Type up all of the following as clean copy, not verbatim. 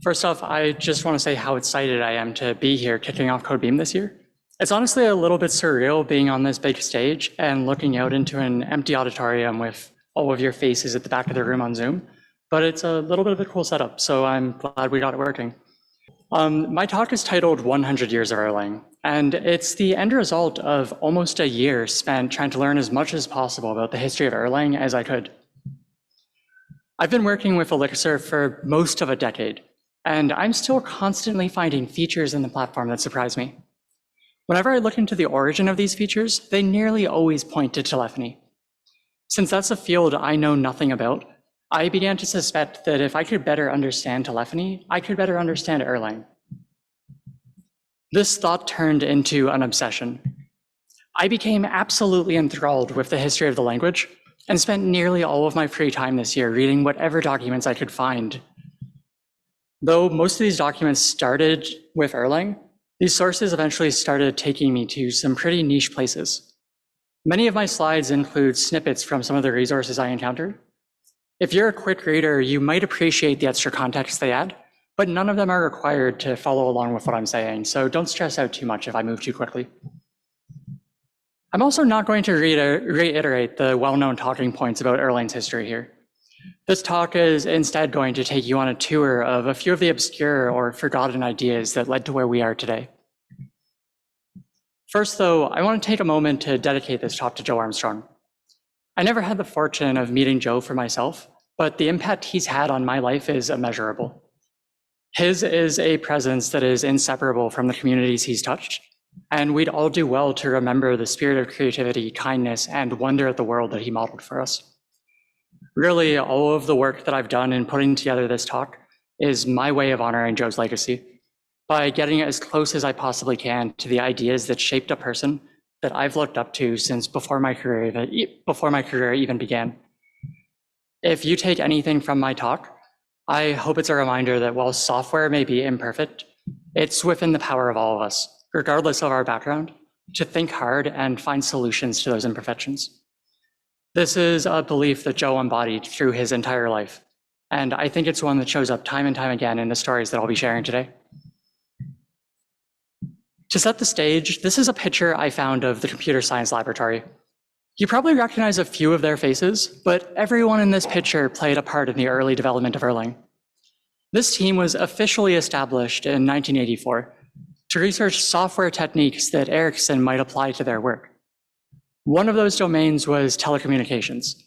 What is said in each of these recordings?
First off, I just want to say how excited I am to be here kicking off CodeBeam this year. It's honestly a little bit surreal being on this big stage and looking out into an empty auditorium with all of your faces at the back of the room on Zoom, but it's a little bit of a cool setup, so I'm glad we got it working. My talk is titled 100 Years of Erlang, and it's the end result of almost a year spent trying to learn as much as possible about the history of Erlang as I could. I've been working with Elixir for most of a decade, and I'm still constantly finding features in the platform that surprise me. Whenever I look into the origin of these features, they nearly always point to telephony. Since that's a field I know nothing about, I began to suspect that if I could better understand telephony, I could better understand Erlang. This thought turned into an obsession. I became absolutely enthralled with the history of the language and spent nearly all of my free time this year reading whatever documents I could find. Though most of these documents started with Erlang, these sources eventually started taking me to some pretty niche places. Many of my slides include snippets from some of the resources I encountered. If you're a quick reader, you might appreciate the extra context they add, but none of them are required to follow along with what I'm saying, so don't stress out too much if I move too quickly. I'm also not going to reiterate the well-known talking points about Erlang's history here. This talk is instead going to take you on a tour of a few of the obscure or forgotten ideas that led to where we are today. First, though, I want to take a moment to dedicate this talk to Joe Armstrong. I never had the fortune of meeting Joe for myself, but the impact he's had on my life is immeasurable. His is a presence that is inseparable from the communities he's touched, and we'd all do well to remember the spirit of creativity, kindness, and wonder at the world that he modeled for us. Really, all of the work that I've done in putting together this talk is my way of honoring Joe's legacy by getting as close as I possibly can to the ideas that shaped a person that I've looked up to since before my career even began. If you take anything from my talk, I hope it's a reminder that while software may be imperfect, it's within the power of all of us, regardless of our background, to think hard and find solutions to those imperfections. This is a belief that Joe embodied through his entire life, and I think it's one that shows up time and time again in the stories that I'll be sharing today. To set the stage, this is a picture I found of the computer science laboratory. You probably recognize a few of their faces, but everyone in this picture played a part in the early development of Erlang. This team was officially established in 1984 to research software techniques that Ericsson might apply to their work. One of those domains was telecommunications.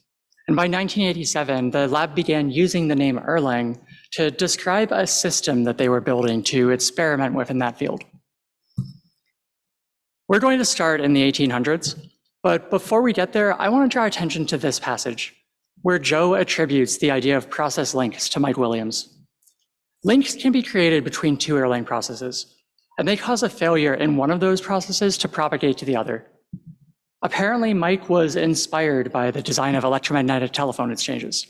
And by 1987, the lab began using the name Erlang to describe a system that they were building to experiment with in that field. We're going to start in the 1800s, but before we get there, I want to draw attention to this passage, where Joe attributes the idea of process links to Mike Williams. Links can be created between two Erlang processes, and they cause a failure in one of those processes to propagate to the other. Apparently, Mike was inspired by the design of electromagnetic telephone exchanges.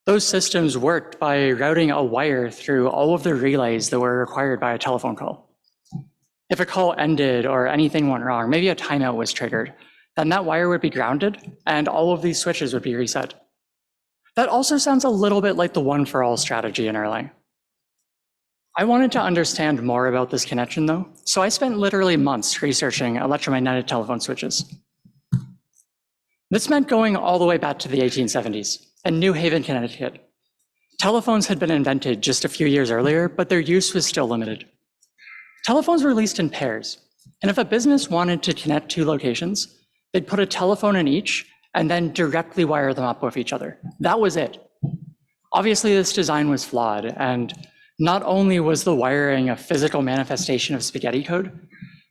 Those systems worked by routing a wire through all of the relays that were required by a telephone call. If a call ended or anything went wrong, maybe a timeout was triggered, then that wire would be grounded and all of these switches would be reset. That also sounds a little bit like the one-for-all strategy in Erlang. I wanted to understand more about this connection though, so I spent literally months researching electromagnetic telephone switches. This meant going all the way back to the 1870s in New Haven, Connecticut. Telephones had been invented just a few years earlier, but their use was still limited. Telephones were leased in pairs, and if a business wanted to connect two locations, they'd put a telephone in each and then directly wire them up with each other. That was it. Obviously, this design was flawed, and not only was the wiring a physical manifestation of spaghetti code,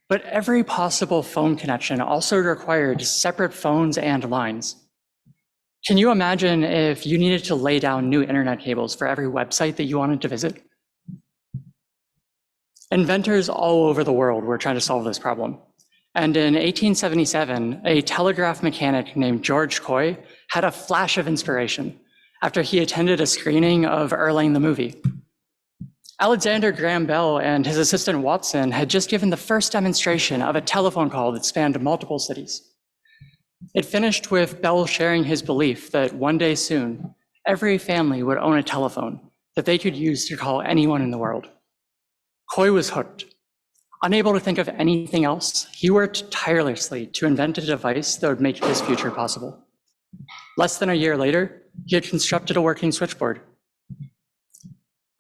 but every possible phone connection also required separate phones and lines. Can you imagine if you needed to lay down new internet cables for every website that you wanted to visit? Inventors all over the world were trying to solve this problem. And in 1877, a telegraph mechanic named George Coy had a flash of inspiration after he attended a screening of Erlang the movie. Alexander Graham Bell and his assistant Watson had just given the first demonstration of a telephone call that spanned multiple cities. It finished with Bell sharing his belief that one day soon, every family would own a telephone that they could use to call anyone in the world. Quinn was hooked. Unable to think of anything else, he worked tirelessly to invent a device that would make his future possible. Less than a year later, he had constructed a working switchboard.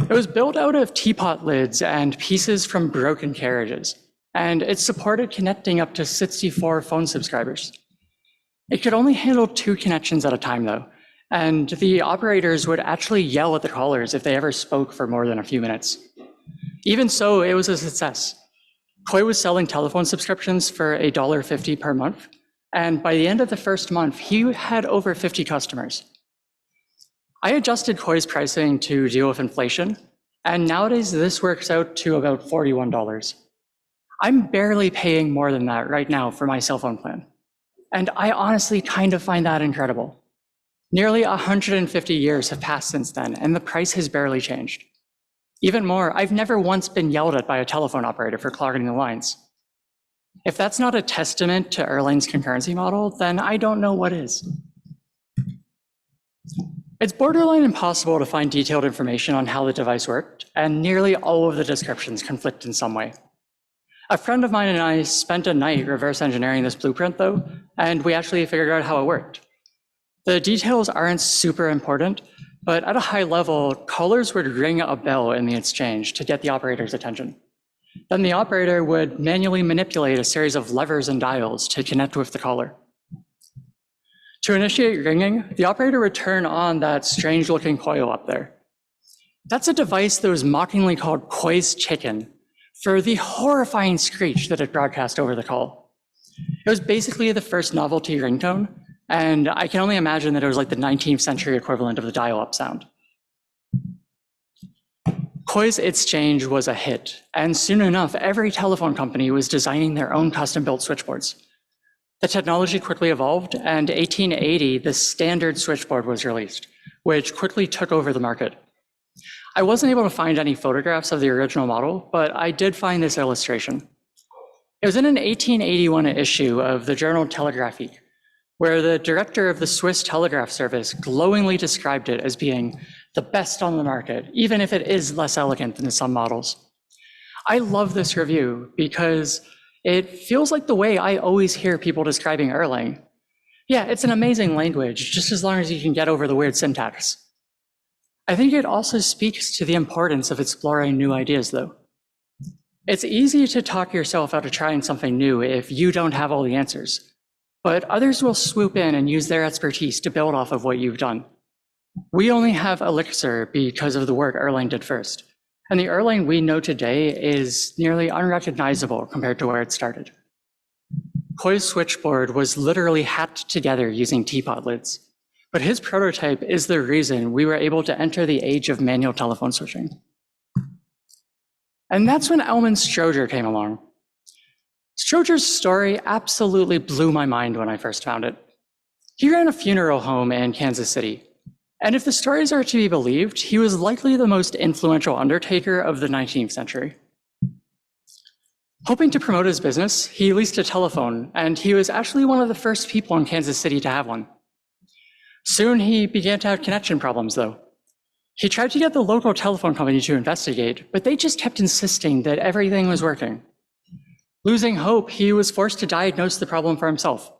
It was built out of teapot lids and pieces from broken carriages, and it supported connecting up to 64 phone subscribers. It could only handle 2 connections at a time, though, and the operators would actually yell at the callers if they ever spoke for more than a few minutes. Even so, it was a success. Quinn was selling telephone subscriptions for $1.50 per month, and by the end of the first month, he had over 50 customers. I adjusted Quinn's pricing to deal with inflation, and nowadays this works out to about $41. I'm barely paying more than that right now for my cell phone plan, and I honestly kind of find that incredible. Nearly 150 years have passed since then, and the price has barely changed. Even more, I've never once been yelled at by a telephone operator for clogging the lines. If that's not a testament to Erlang's concurrency model, then I don't know what is. It's borderline impossible to find detailed information on how the device worked, and nearly all of the descriptions conflict in some way. A friend of mine and I spent a night reverse engineering this blueprint, though, and we actually figured out how it worked. The details aren't super important, but at a high level, callers would ring a bell in the exchange to get the operator's attention. Then the operator would manually manipulate a series of levers and dials to connect with the caller. To initiate ringing, the operator would turn on that strange-looking coil up there. That's a device that was mockingly called Quinn's chicken for the horrifying screech that it broadcast over the call. It was basically the first novelty ringtone, and I can only imagine that it was like the 19th century equivalent of the dial-up sound. Quinn's exchange was a hit, and soon enough, every telephone company was designing their own custom-built switchboards. The technology quickly evolved, and 1880, the standard switchboard was released, which quickly took over the market. I wasn't able to find any photographs of the original model, but I did find this illustration. It was in an 1881 issue of the journal Telegraphic, where the director of the Swiss Telegraph Service glowingly described it as being the best on the market, even if it is less elegant than some models. I love this review because it feels like the way I always hear people describing Erlang. Yeah, it's an amazing language, just as long as you can get over the weird syntax. I think it also speaks to the importance of exploring new ideas, though. It's easy to talk yourself out of trying something new if you don't have all the answers, but others will swoop in and use their expertise to build off of what you've done. We only have Elixir because of the work Erlang did first, and the Erlang we know today is nearly unrecognizable compared to where it started. Quinn's switchboard was literally hacked together using teapot lids, but his prototype is the reason we were able to enter the age of manual telephone switching. And that's when Elman Stroger came along. Stroger's story absolutely blew my mind when I first found it. He ran a funeral home in Kansas City, and if the stories are to be believed, he was likely the most influential undertaker of the 19th century. Hoping to promote his business, he leased a telephone, and he was actually one of the first people in Kansas City to have one. Soon he began to have connection problems, though. He tried to get the local telephone company to investigate, but they just kept insisting that everything was working. Losing hope, he was forced to diagnose the problem for himself.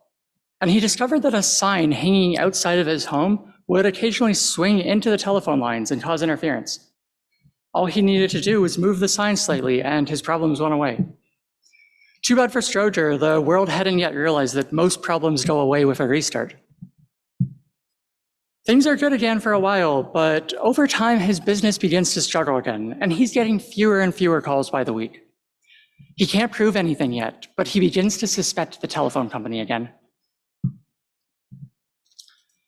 And he discovered that a sign hanging outside of his home would occasionally swing into the telephone lines and cause interference. All he needed to do was move the sign slightly, and his problems went away. Too bad for Stroger, the world hadn't yet realized that most problems go away with a restart. Things are good again for a while, but over time, his business begins to struggle again, and he's getting fewer and fewer calls by the week. He can't prove anything yet, but he begins to suspect the telephone company again.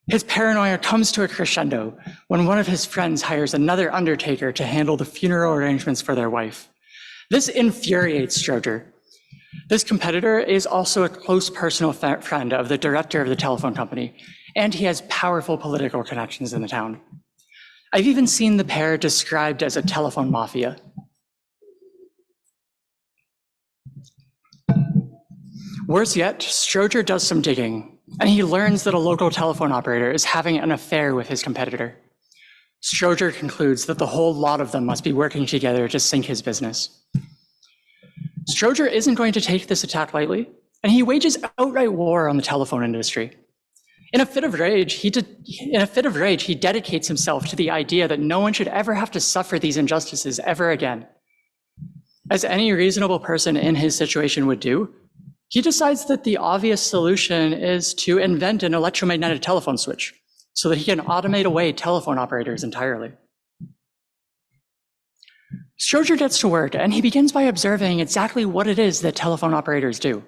His paranoia comes to a crescendo when one of his friends hires another undertaker to handle the funeral arrangements for their wife. This infuriates Stroger. This competitor is also a close personal friend of the director of the telephone company, and he has powerful political connections in the town. I've even seen the pair described as a telephone mafia. Worse yet, Stroger does some digging, and he learns that a local telephone operator is having an affair with his competitor. Stroger concludes that the whole lot of them must be working together to sink his business. Stroger isn't going to take this attack lightly, and he wages outright war on the telephone industry. In a fit of rage, he dedicates himself to the idea that no one should ever have to suffer these injustices ever again. As any reasonable person in his situation would do, he decides that the obvious solution is to invent an electromagnetic telephone switch so that he can automate away telephone operators entirely. Stroger gets to work, and he begins by observing exactly what it is that telephone operators do.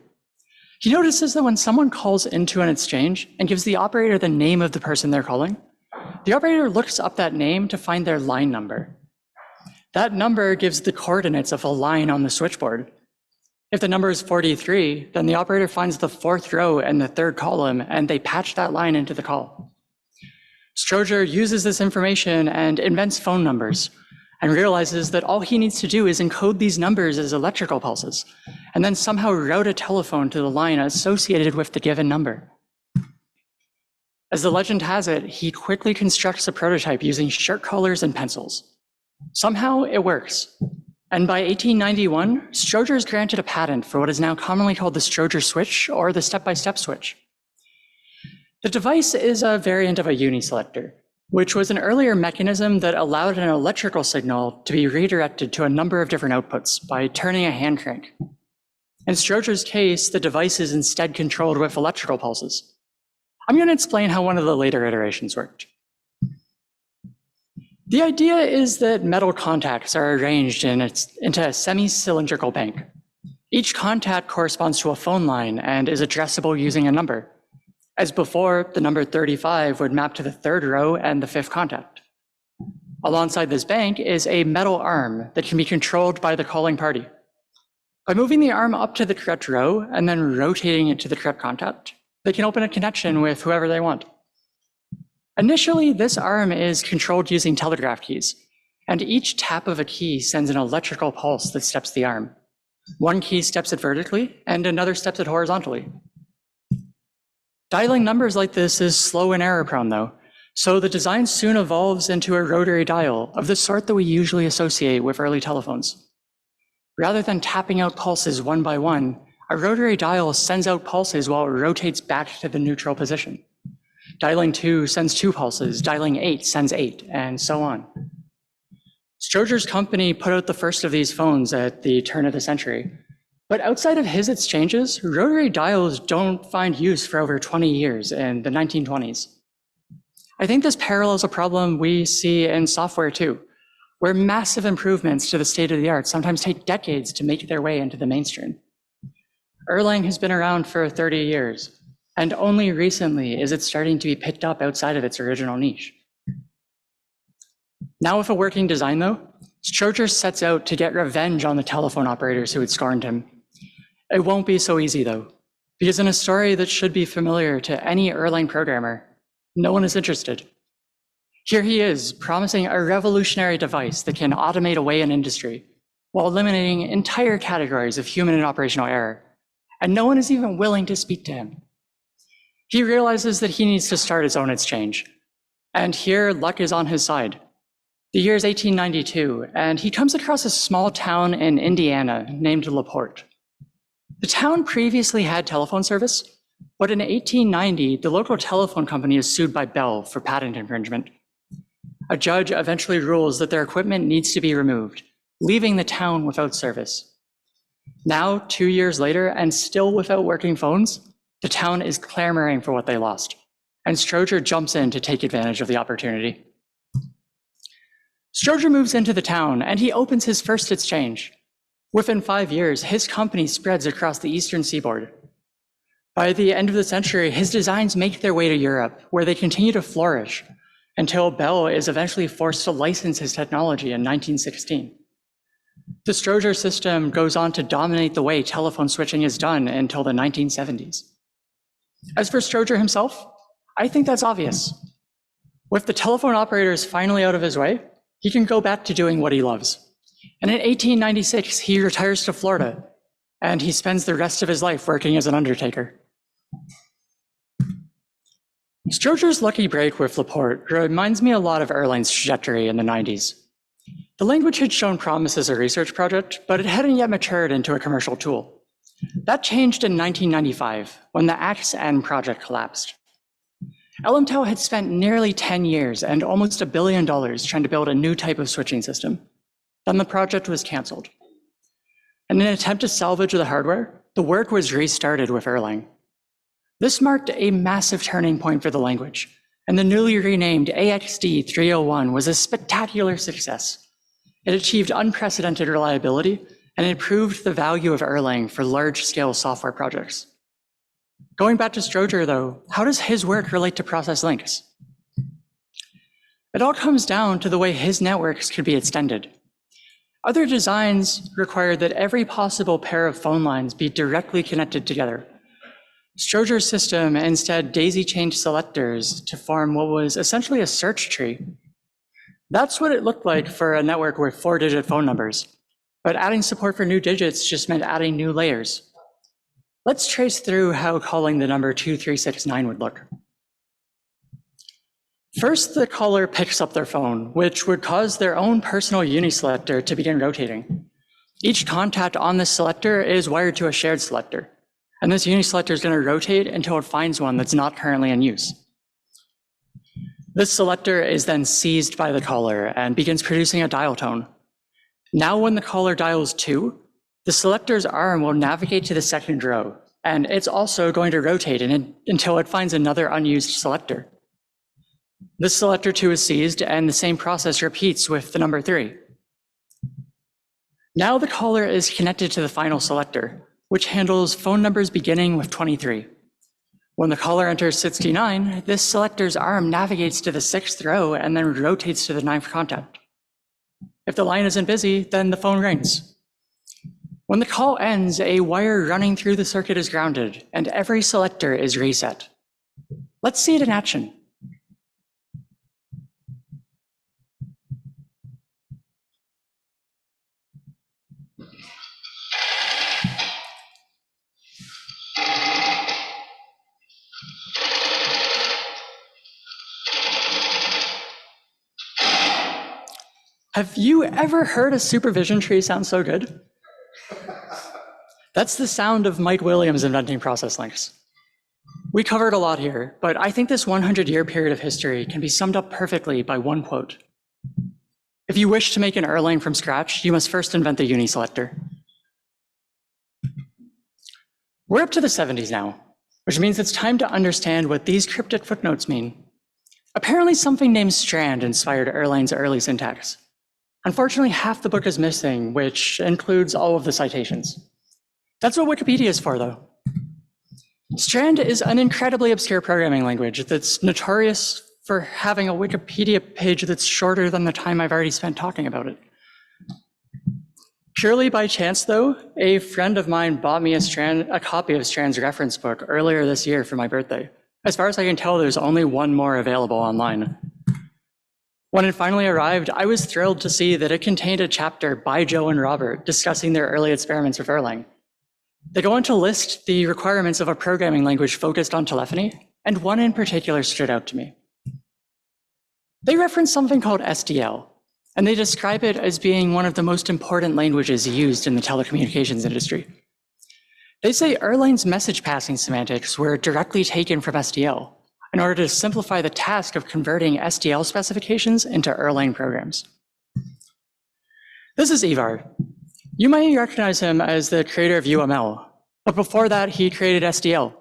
He notices that when someone calls into an exchange and gives the operator the name of the person they're calling, the operator looks up that name to find their line number. That number gives the coordinates of a line on the switchboard. If the number is 43, then the operator finds the fourth row and the third column, and they patch that line into the call. Stroger uses this information and invents phone numbers, and realizes that all he needs to do is encode these numbers as electrical pulses, and then somehow route a telephone to the line associated with the given number. As the legend has it, he quickly constructs a prototype using shirt collars and pencils. Somehow it works, and by 1891, Stroger is granted a patent for what is now commonly called the Stroger Switch or the step-by-step switch. The device is a variant of a uniselector, which was an earlier mechanism that allowed an electrical signal to be redirected to a number of different outputs by turning a hand crank. In Stroger's case, the device is instead controlled with electrical pulses. I'm going to explain how one of the later iterations worked. The idea is that metal contacts are arranged into a semi-cylindrical bank. Each contact corresponds to a phone line and is addressable using a number. As before, the number 35 would map to the third row and the fifth contact. Alongside this bank is a metal arm that can be controlled by the calling party. By moving the arm up to the correct row and then rotating it to the correct contact, they can open a connection with whoever they want. Initially, this arm is controlled using telegraph keys, and each tap of a key sends an electrical pulse that steps the arm. One key steps it vertically, and another steps it horizontally. Dialing numbers like this is slow and error-prone, though, so the design soon evolves into a rotary dial of the sort that we usually associate with early telephones. Rather than tapping out pulses one by one, a rotary dial sends out pulses while it rotates back to the neutral position. Dialing 2 sends 2 pulses, dialing 8 sends 8, and so on. Stroger's company put out the first of these phones at the turn of the century, but outside of his exchanges, rotary dials don't find use for over 20 years in the 1920s. I think this parallels a problem we see in software too, where massive improvements to the state of the art sometimes take decades to make their way into the mainstream. Erlang has been around for 30 years, and only recently is it starting to be picked up outside of its original niche. Now with a working design though, Stroger sets out to get revenge on the telephone operators who had scorned him. It won't be so easy though, because in a story that should be familiar to any Erlang programmer, no one is interested. Here he is, promising a revolutionary device that can automate away an industry, while eliminating entire categories of human and operational error, and no one is even willing to speak to him. He realizes that he needs to start his own exchange, and here luck is on his side. The year is 1892, and he comes across a small town in Indiana named LaPorte. The town previously had telephone service, but in 1890, the local telephone company is sued by Bell for patent infringement. A judge eventually rules that their equipment needs to be removed, leaving the town without service. Now, 2 years later, and still without working phones, the town is clamoring for what they lost, and Stroger jumps in to take advantage of the opportunity. Stroger moves into the town, and he opens his first exchange. Within 5 years, his company spreads across the eastern seaboard. By the end of the century, his designs make their way to Europe, where they continue to flourish, until Bell is eventually forced to license his technology in 1916. The Stroger system goes on to dominate the way telephone switching is done until the 1970s. As for Stroger himself, I think that's obvious. With the telephone operators finally out of his way, he can go back to doing what he loves. And in 1896, he retires to Florida, and he spends the rest of his life working as an undertaker. Stroger's lucky break with Laporte reminds me a lot of Erlang's trajectory in the 90s. The language had shown promise as a research project, but it hadn't yet matured into a commercial tool. That changed in 1995, when the AXE-N project collapsed. Elmtel had spent nearly 10 years and almost $1 billion trying to build a new type of switching system. Then the project was canceled. In an attempt to salvage the hardware, the work was restarted with Erlang. This marked a massive turning point for the language, and the newly renamed AXD 301 was a spectacular success. It achieved unprecedented reliability and improved the value of Erlang for large-scale software projects. Going back to Stroger, though, how does his work relate to process links? It all comes down to the way his networks could be extended. Other designs required that every possible pair of phone lines be directly connected together. Stroger's system instead daisy-chained selectors to form what was essentially a search tree. That's what it looked like for a network with 4-digit phone numbers. But adding support for new digits just meant adding new layers. Let's trace through how calling the number 2369 would look. First, the caller picks up their phone, which would cause their own personal uniselector to begin rotating. Each contact on this selector is wired to a shared selector, and this uniselector is going to rotate until it finds one that's not currently in use. This selector is then seized by the caller and begins producing a dial tone. Now when the caller dials 2, the selector's arm will navigate to the second row, and it's also going to rotate until it finds another unused selector. This selector 2 is seized, and the same process repeats with the number 3. Now the caller is connected to the final selector, which handles phone numbers beginning with 23. When the caller enters 69, this selector's arm navigates to the 6th row and then rotates to the 9th contact. If the line isn't busy, then the phone rings. When the call ends, a wire running through the circuit is grounded, and every selector is reset. Let's see it in action. Have you ever heard a supervision tree sound so good? That's the sound of Mike Williams inventing process links. We covered a lot here, but I think this 100-year period of history can be summed up perfectly by one quote. If you wish to make an Erlang from scratch, you must first invent the uniselector. We're up to the 70s now, which means it's time to understand what these cryptic footnotes mean. Apparently something named strand inspired Erlang's early syntax. Unfortunately, half the book is missing, which includes all of the citations. That's what Wikipedia is for, though. Strand is an incredibly obscure programming language that's notorious for having a Wikipedia page that's shorter than the time I've already spent talking about it. Purely by chance, though, a friend of mine bought me a copy of Strand's reference book earlier this year for my birthday. As far as I can tell, there's only one more available online. When it finally arrived, I was thrilled to see that it contained a chapter by Joe and Robert discussing their early experiments with Erlang. They go on to list the requirements of a programming language focused on telephony, and one in particular stood out to me. They reference something called SDL, and they describe it as being one of the most important languages used in the telecommunications industry. They say Erlang's message passing semantics were directly taken from SDL, in order to simplify the task of converting SDL specifications into Erlang programs. This is Ivar. You might recognize him as the creator of UML, but before that, he created SDL.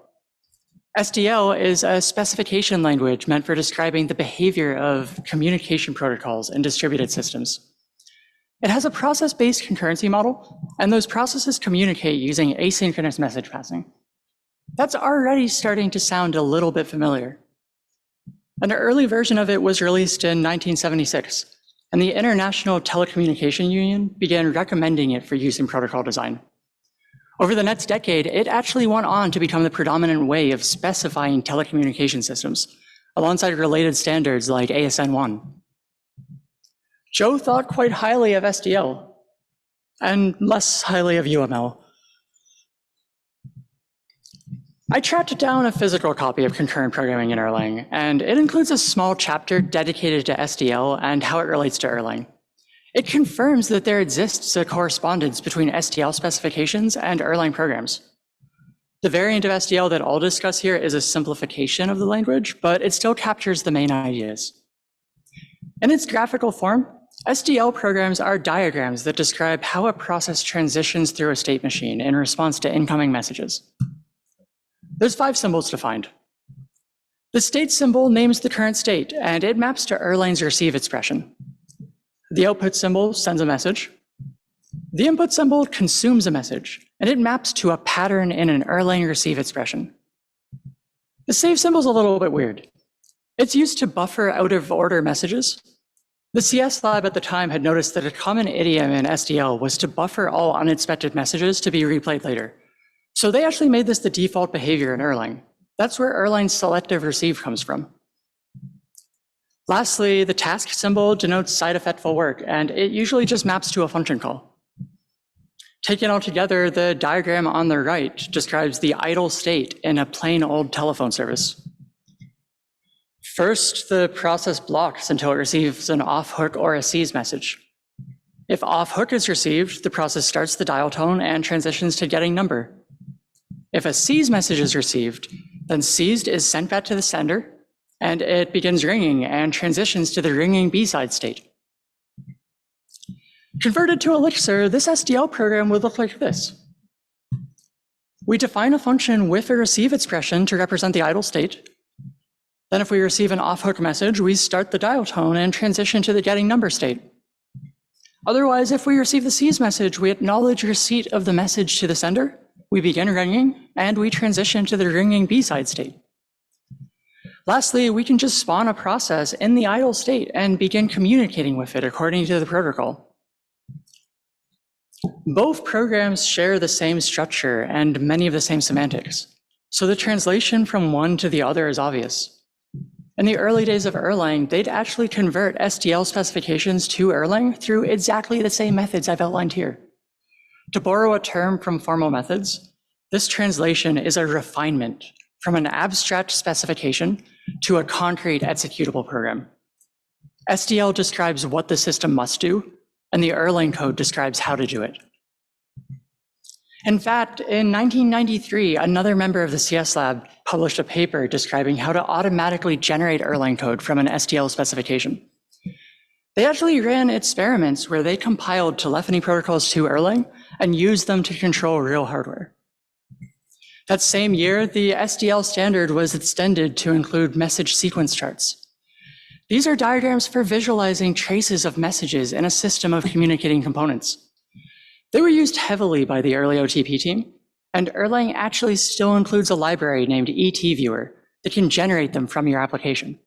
SDL is a specification language meant for describing the behavior of communication protocols in distributed systems. It has a process-based concurrency model, and those processes communicate using asynchronous message passing. That's already starting to sound a little bit familiar. An early version of it was released in 1976, and the International Telecommunication Union began recommending it for use in protocol design. Over the next decade, it actually went on to become the predominant way of specifying telecommunication systems, alongside related standards like ASN1. Joe thought quite highly of SDL, and less highly of UML. I tracked down a physical copy of concurrent programming in Erlang, and it includes a small chapter dedicated to SDL and how it relates to Erlang. It confirms that there exists a correspondence between SDL specifications and Erlang programs. The variant of SDL that I'll discuss here is a simplification of the language, but it still captures the main ideas. In its graphical form, SDL programs are diagrams that describe how a process transitions through a state machine in response to incoming messages. There's 5 symbols defined. The state symbol names the current state, and it maps to Erlang's receive expression. The output symbol sends a message. The input symbol consumes a message, and it maps to a pattern in an Erlang receive expression. The save symbol is a little bit weird. It's used to buffer out-of-order messages. The CS lab at the time had noticed that a common idiom in SDL was to buffer all unexpected messages to be replayed later. So they actually made this the default behavior in Erlang. That's where Erlang's selective receive comes from. Lastly, the task symbol denotes side-effectful work, and it usually just maps to a function call. Taken all together, the diagram on the right describes the idle state in a plain old telephone service. First, the process blocks until it receives an off-hook or a seize message. If off-hook is received, the process starts the dial tone and transitions to getting number. If a seize message is received, then seized is sent back to the sender, and it begins ringing and transitions to the ringing B-side state. Converted to Elixir, this SDL program would look like this. We define a function with a receive expression to represent the idle state. Then if we receive an off-hook message, we start the dial tone and transition to the getting number state. Otherwise, if we receive the seize message, we acknowledge receipt of the message to the sender, we begin ringing, and we transition to the ringing B-side state. Lastly, we can just spawn a process in the idle state and begin communicating with it according to the protocol. Both programs share the same structure and many of the same semantics, so the translation from one to the other is obvious. In the early days of Erlang, they'd actually convert SDL specifications to Erlang through exactly the same methods I've outlined here. To borrow a term from formal methods, this translation is a refinement from an abstract specification to a concrete executable program. SDL describes what the system must do, and the Erlang code describes how to do it. In fact, in 1993, another member of the CS lab published a paper describing how to automatically generate Erlang code from an SDL specification. They actually ran experiments where they compiled telephony protocols to Erlang and used them to control real hardware. That same year, the SDL standard was extended to include message sequence charts. These are diagrams for visualizing traces of messages in a system of communicating components. They were used heavily by the early OTP team, and Erlang actually still includes a library named ETViewer that can generate them from your application.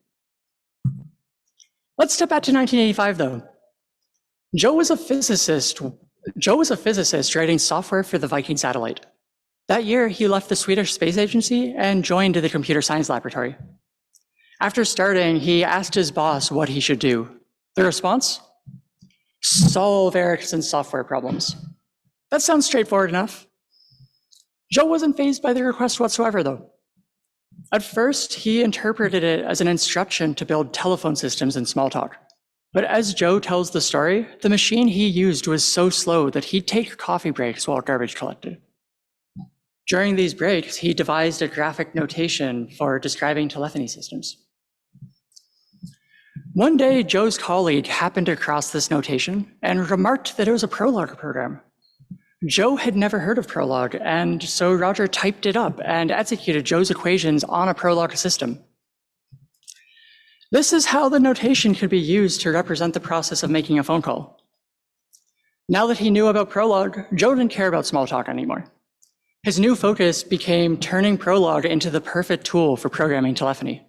Let's step back to 1985, though. Joe was a physicist writing software for the Viking satellite. That year, he left the Swedish Space Agency and joined the computer science laboratory. After starting, he asked his boss what he should do. The response? Solve Ericsson's software problems. That sounds straightforward enough. Joe wasn't fazed by the request whatsoever, though. At first, he interpreted it as an instruction to build telephone systems in Smalltalk. But as Joe tells the story, the machine he used was so slow that he'd take coffee breaks while garbage collected. During these breaks, he devised a graphic notation for describing telephony systems. One day, Joe's colleague happened across this notation and remarked that it was a Prolog program. Joe had never heard of Prolog, and so Roger typed it up and executed Joe's equations on a Prolog system. This is how the notation could be used to represent the process of making a phone call. Now that he knew about Prolog, Joe didn't care about Smalltalk anymore. His new focus became turning Prolog into the perfect tool for programming telephony.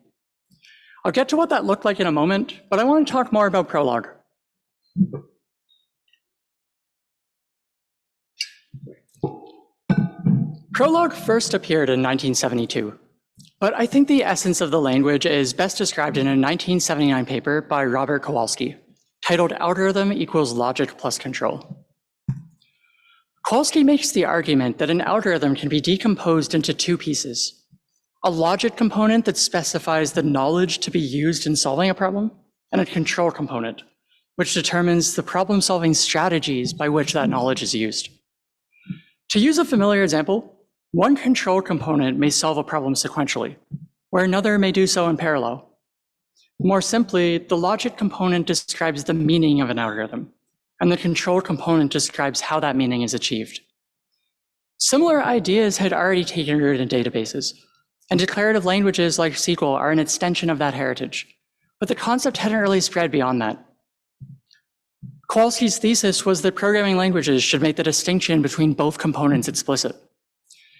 I'll get to what that looked like in a moment, but I want to talk more about Prolog. Prolog first appeared in 1972, but I think the essence of the language is best described in a 1979 paper by Robert Kowalski, titled Algorithm equals Logic plus Control. Kowalski makes the argument that an algorithm can be decomposed into two pieces, a logic component that specifies the knowledge to be used in solving a problem, and a control component, which determines the problem-solving strategies by which that knowledge is used. To use a familiar example, one control component may solve a problem sequentially, where another may do so in parallel. More simply, the logic component describes the meaning of an algorithm, and the control component describes how that meaning is achieved. Similar ideas had already taken root in databases, and declarative languages like SQL are an extension of that heritage, but the concept hadn't really spread beyond that. Kowalski's thesis was that programming languages should make the distinction between both components explicit.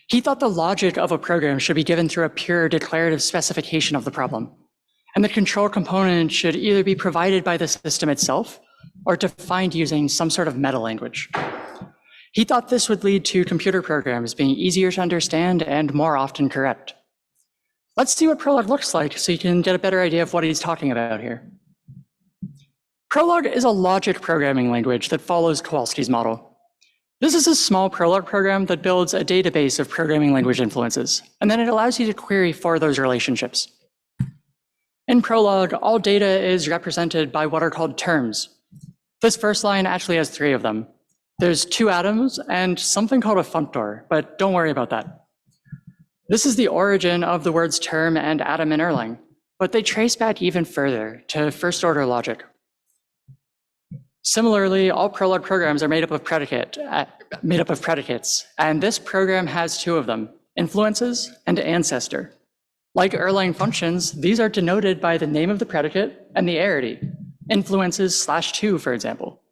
He thought the logic of a program should be given through a pure declarative specification of the problem, and the control component should either be provided by the system itself or defined using some sort of meta language. He thought this would lead to computer programs being easier to understand and more often correct. Let's see what Prolog looks like so you can get a better idea of what he's talking about here. Prolog is a logic programming language that follows Kowalski's model. This is a small Prolog program that builds a database of programming language influences, and then it allows you to query for those relationships. In Prolog, all data is represented by what are called terms. This first line actually has 3 of them. There's 2 atoms and something called a functor, but don't worry about that. This is the origin of the words term and atom in Erlang, but they trace back even further to first-order logic. Similarly, all Prolog programs are made up of predicates, and this program has 2 of them, influences and ancestor. Like Erlang functions, these are denoted by the name of the predicate and the arity, influences /2, for example.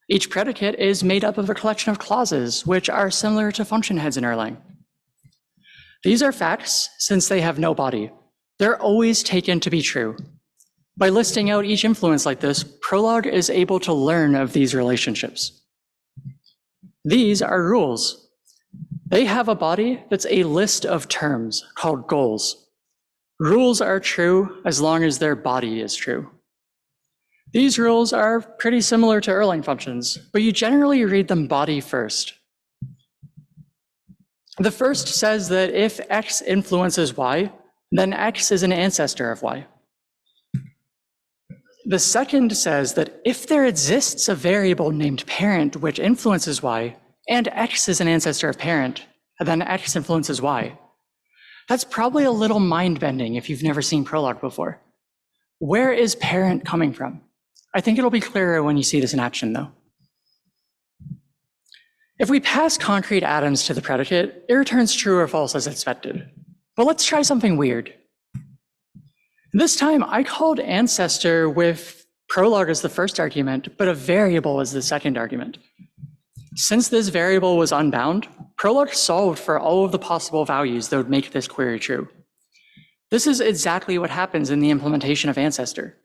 Each predicate is made up of a collection of clauses, which are similar to function heads in Erlang. These are facts since they have no body. They're always taken to be true. By listing out each influence like this, Prolog is able to learn of these relationships. These are rules. They have a body that's a list of terms called goals. Rules are true as long as their body is true. These rules are pretty similar to Erlang functions, but you generally read them body first. The first says that if X influences Y, then X is an ancestor of Y. The second says that if there exists a variable named parent which influences Y, and X is an ancestor of parent, then X influences Y. That's probably a little mind-bending if you've never seen Prolog before. Where is parent coming from? I think it'll be clearer when you see this in action, though. If we pass concrete atoms to the predicate, it returns true or false as expected. But let's try something weird. This time, I called ancestor with Prolog as the first argument, but a variable as the second argument. Since this variable was unbound, Prolog solved for all of the possible values that would make this query true. This is exactly what happens in the implementation of ancestor.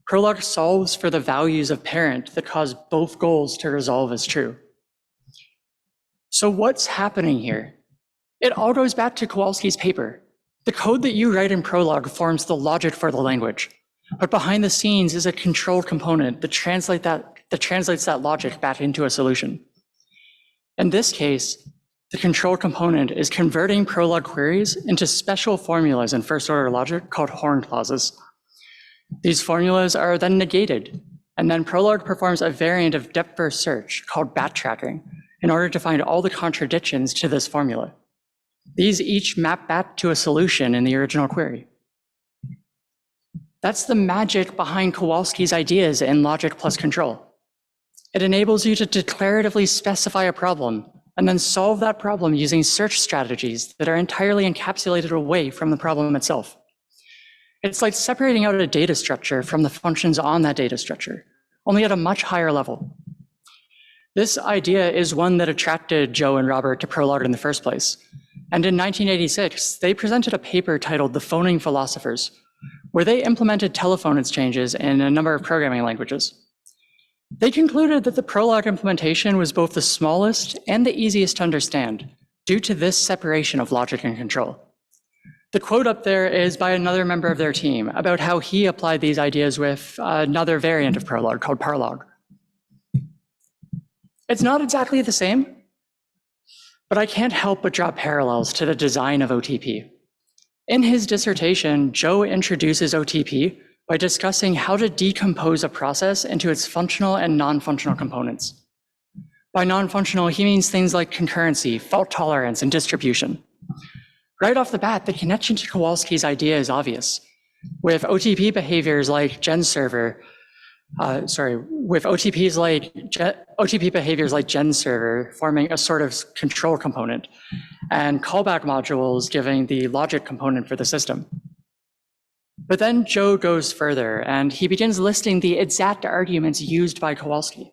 Prolog solves for the values of parent that cause both goals to resolve as true. So what's happening here? It all goes back to Kowalski's paper. The code that you write in Prolog forms the logic for the language, but behind the scenes is a control component that translates that logic back into a solution. In this case, the control component is converting Prolog queries into special formulas in first-order logic called horn clauses. These formulas are then negated, and then Prolog performs a variant of depth-first search called backtracking in order to find all the contradictions to this formula. These each map back to a solution in the original query. That's the magic behind Kowalski's ideas in logic plus control. It enables you to declaratively specify a problem and then solve that problem using search strategies that are entirely encapsulated away from the problem itself. It's like separating out a data structure from the functions on that data structure, only at a much higher level. This idea is one that attracted Joe and Robert to Prolog in the first place. And in 1986, they presented a paper titled The Phoning Philosophers, where they implemented telephone exchanges in a number of programming languages. They concluded that the Prolog implementation was both the smallest and the easiest to understand due to this separation of logic and control. The quote up there is by another member of their team about how he applied these ideas with another variant of Prolog called Parlog. It's not exactly the same, but I can't help but draw parallels to the design of OTP. In his dissertation, Joe introduces OTP by discussing how to decompose a process into its functional and non-functional components. By non-functional, he means things like concurrency, fault tolerance, and distribution. Right off the bat, the connection to Kowalski's idea is obvious. With OTP behaviors like OTP behaviors like GenServer forming a sort of control component, and callback modules giving the logic component for the system. But then Joe goes further, and he begins listing the exact arguments used by Kowalski.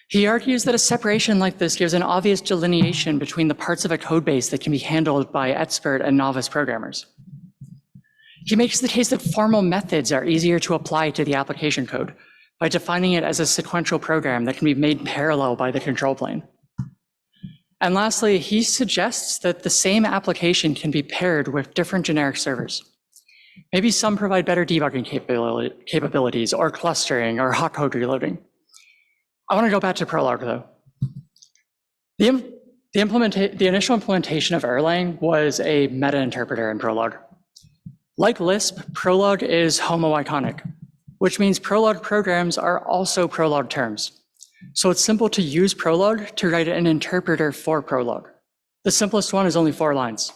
He argues that a separation like this gives an obvious delineation between the parts of a codebase that can be handled by expert and novice programmers. He makes the case that formal methods are easier to apply to the application code by defining it as a sequential program that can be made parallel by the control plane. And lastly, he suggests that the same application can be paired with different generic servers. Maybe some provide better debugging capabilities or clustering or hot code reloading. I want to go back to Prolog though. The initial implementation of Erlang was a meta interpreter in Prolog. Like Lisp, Prolog is homoiconic, which means Prolog programs are also Prolog terms. So it's simple to use Prolog to write an interpreter for Prolog. The simplest one is only 4 lines.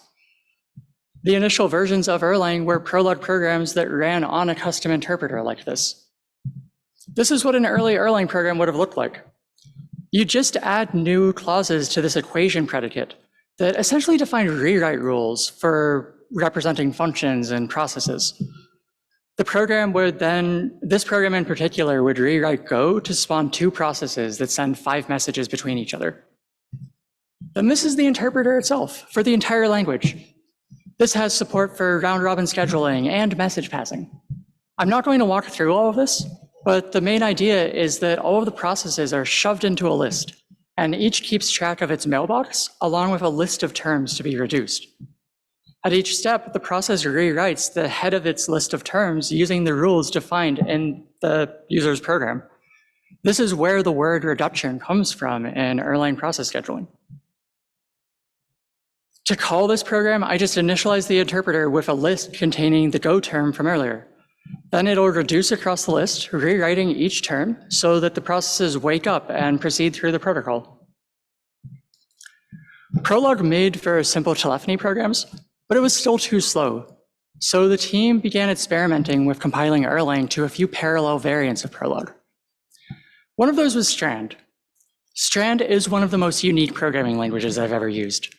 The initial versions of Erlang were Prolog programs that ran on a custom interpreter like this. This is what an early Erlang program would have looked like. You just add new clauses to this equation predicate that essentially define rewrite rules for representing functions and processes. This program in particular would rewrite Go to spawn 2 processes that send 5 messages between each other. Then this is the interpreter itself for the entire language. This has support for round-robin scheduling and message passing. I'm not going to walk through all of this, but the main idea is that all of the processes are shoved into a list, and each keeps track of its mailbox along with a list of terms to be reduced. At each step, the process rewrites the head of its list of terms using the rules defined in the user's program. This is where the word reduction comes from in Erlang process scheduling. To call this program, I just initialize the interpreter with a list containing the Go term from earlier. Then it'll reduce across the list, rewriting each term so that the processes wake up and proceed through the protocol. Prolog made for simple telephony programs, but it was still too slow. So the team began experimenting with compiling Erlang to a few parallel variants of Prolog. One of those was Strand. Strand is one of the most unique programming languages I've ever used.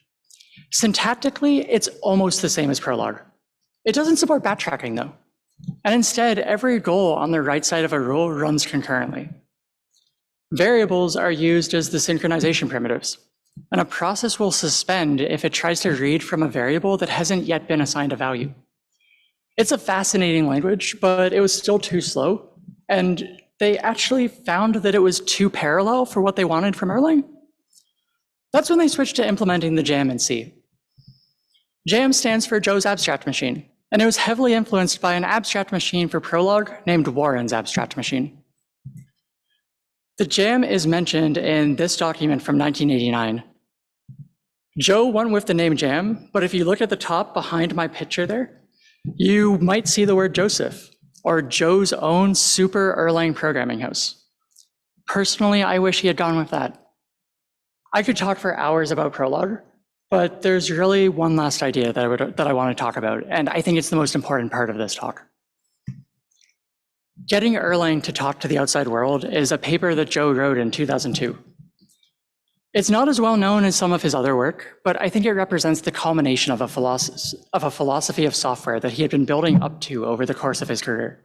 Syntactically, it's almost the same as Prolog. It doesn't support backtracking though. And instead, every goal on the right side of a rule runs concurrently. Variables are used as the synchronization primitives, and a process will suspend if it tries to read from a variable that hasn't yet been assigned a value. It's a fascinating language, but it was still too slow, and they actually found that it was too parallel for what they wanted from Erlang. That's when they switched to implementing the JAM in C. JAM stands for Joe's Abstract Machine, and it was heavily influenced by an abstract machine for Prolog named Warren's Abstract Machine. The JAM is mentioned in this document from 1989. Joe went with the name JAM, but if you look at the top behind my picture there, you might see the word Joseph, or Joe's own super Erlang programming house. Personally, I wish he had gone with that. I could talk for hours about Prolog, but there's really one last idea that I want to talk about, and I think it's the most important part of this talk. Getting Erlang to talk to the outside world is a paper that Joe wrote in 2002. It's not as well known as some of his other work, but I think it represents the culmination of a philosophy of software that he had been building up to over the course of his career.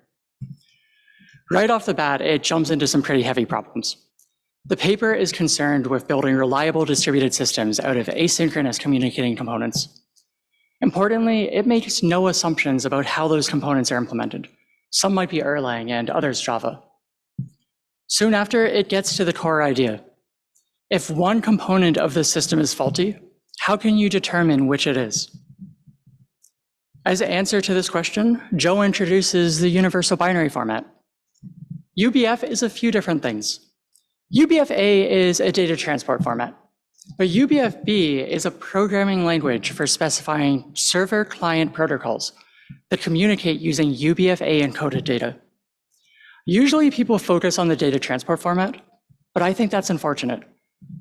Right off the bat, it jumps into some pretty heavy problems. The paper is concerned with building reliable distributed systems out of asynchronous communicating components. Importantly, it makes no assumptions about how those components are implemented. Some might be Erlang and others Java. Soon after, it gets to the core idea. If one component of the system is faulty, how can you determine which it is? As an answer to this question, Joe introduces the universal binary format. UBF is a few different things. UBF-A is a data transport format. But UBFB is a programming language for specifying server-client protocols that communicate using UBFA encoded data. Usually people focus on the data transport format, but I think that's unfortunate.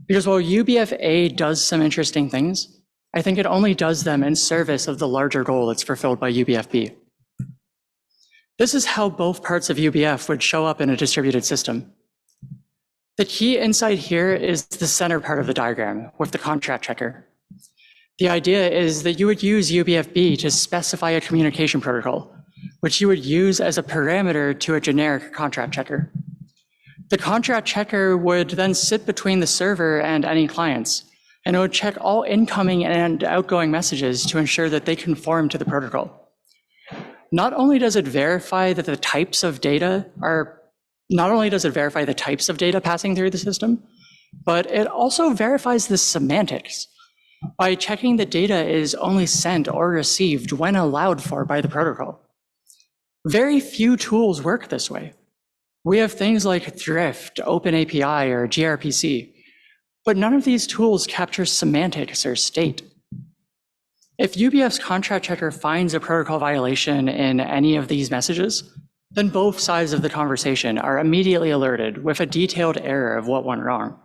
Because while UBFA does some interesting things, I think it only does them in service of the larger goal that's fulfilled by UBFB. This is how both parts of UBF would show up in a distributed system. The key insight here is the center part of the diagram with the contract checker. The idea is that you would use UBFB to specify a communication protocol, which you would use as a parameter to a generic contract checker. The contract checker would then sit between the server and any clients, and it would check all incoming and outgoing messages to ensure that they conform to the protocol. Not only does it verify that the types of data passing through the system, but it also verifies the semantics by checking that data is only sent or received when allowed for by the protocol. Very few tools work this way. We have things like Thrift, OpenAPI, or gRPC, but none of these tools capture semantics or state. If UBF's contract checker finds a protocol violation in any of these messages, then both sides of the conversation are immediately alerted with a detailed error of what went wrong.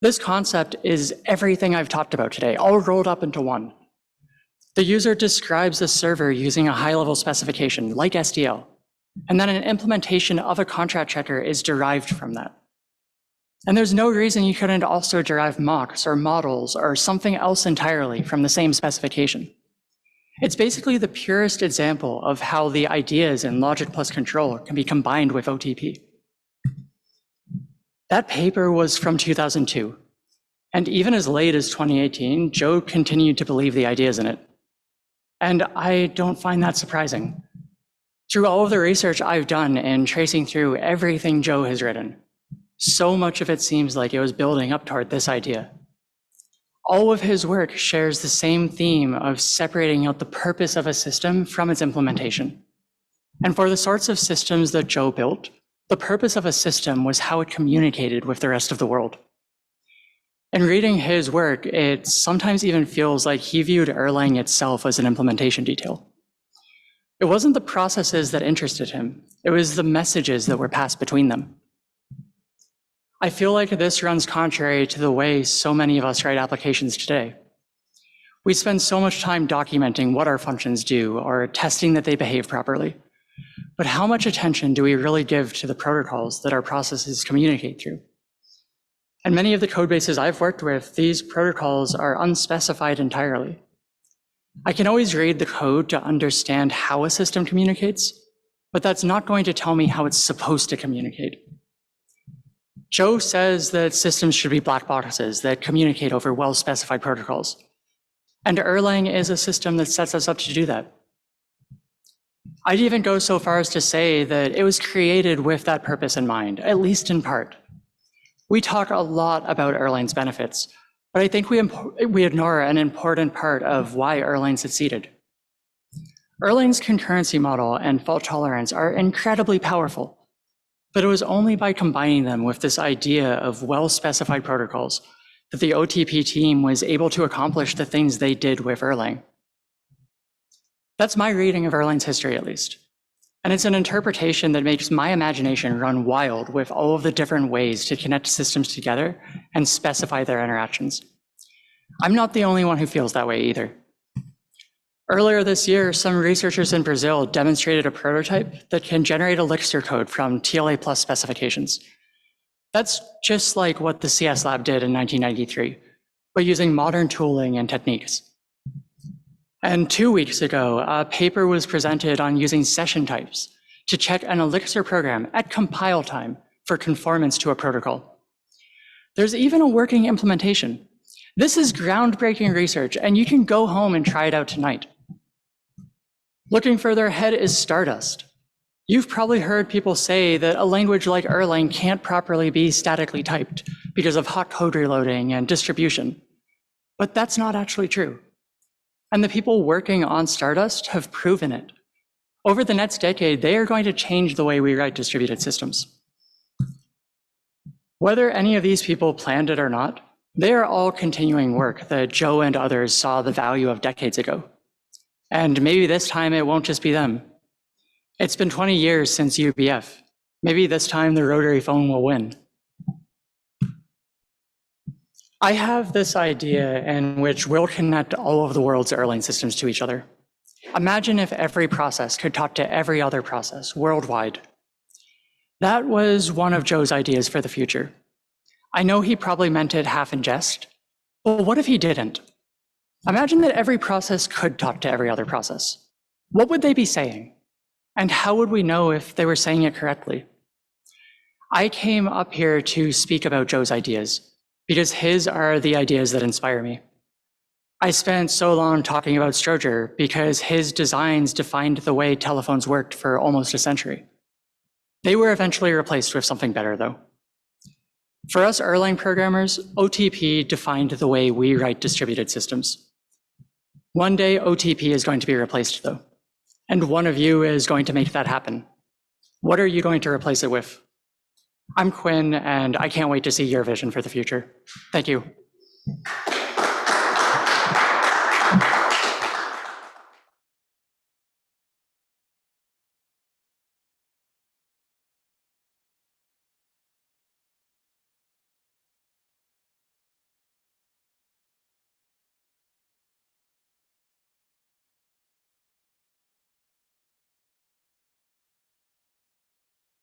This concept is everything I've talked about today, all rolled up into one. The user describes the server using a high-level specification like SDL, and then an implementation of a contract checker is derived from that. And there's no reason you couldn't also derive mocks or models or something else entirely from the same specification. It's basically the purest example of how the ideas in logic plus control can be combined with OTP. That paper was from 2002, and even as late as 2018, Joe continued to believe the ideas in it. And I don't find that surprising. Through all of the research I've done in tracing through everything Joe has written, so much of it seems like it was building up toward this idea. All of his work shares the same theme of separating out the purpose of a system from its implementation. And for the sorts of systems that Joe built, the purpose of a system was how it communicated with the rest of the world. In reading his work, it sometimes even feels like he viewed Erlang itself as an implementation detail. It wasn't the processes that interested him, it was the messages that were passed between them. I feel like this runs contrary to the way so many of us write applications today. We spend so much time documenting what our functions do or testing that they behave properly. But how much attention do we really give to the protocols that our processes communicate through? And many of the code bases I've worked with, these protocols are unspecified entirely. I can always read the code to understand how a system communicates, but that's not going to tell me how it's supposed to communicate. Joe says that systems should be black boxes that communicate over well-specified protocols. And Erlang is a system that sets us up to do that. I'd even go so far as to say that it was created with that purpose in mind, at least in part. We talk a lot about Erlang's benefits, but I think we ignore an important part of why Erlang succeeded. Erlang's concurrency model and fault tolerance are incredibly powerful, but it was only by combining them with this idea of well-specified protocols that the OTP team was able to accomplish the things they did with Erlang. That's my reading of Erlang's history, at least. And it's an interpretation that makes my imagination run wild with all of the different ways to connect systems together and specify their interactions. I'm not the only one who feels that way either. Earlier this year, some researchers in Brazil demonstrated a prototype that can generate Elixir code from TLA plus specifications. That's just like what the CS Lab did in 1993, but using modern tooling and techniques. And 2 weeks ago, a paper was presented on using session types to check an Elixir program at compile time for conformance to a protocol. There's even a working implementation. This is groundbreaking research, and you can go home and try it out tonight. Looking further ahead is Stardust. You've probably heard people say that a language like Erlang can't properly be statically typed because of hot code reloading and distribution. But that's not actually true. And the people working on Stardust have proven it. Over the next decade, they are going to change the way we write distributed systems. Whether any of these people planned it or not, They are all continuing work that Joe and others saw the value of decades ago. And maybe this time it won't just be them. It's been 20 years since UBF. Maybe this time the rotary phone will win. I have this idea in which we'll connect all of the world's Erlang systems to each other. Imagine if every process could talk to every other process worldwide. That was one of Joe's ideas for the future. I know he probably meant it half in jest, but what if he didn't? Imagine that every process could talk to every other process. What would they be saying? And how would we know if they were saying it correctly? I came up here to speak about Joe's ideas, because his are the ideas that inspire me. I spent so long talking about Stroger because his designs defined the way telephones worked for almost a century. They were eventually replaced with something better, though. For us Erlang programmers, OTP defined the way we write distributed systems. One day, OTP is going to be replaced, though, and one of you is going to make that happen. What are you going to replace it with? I'm Quinn, and I can't wait to see your vision for the future. Thank you.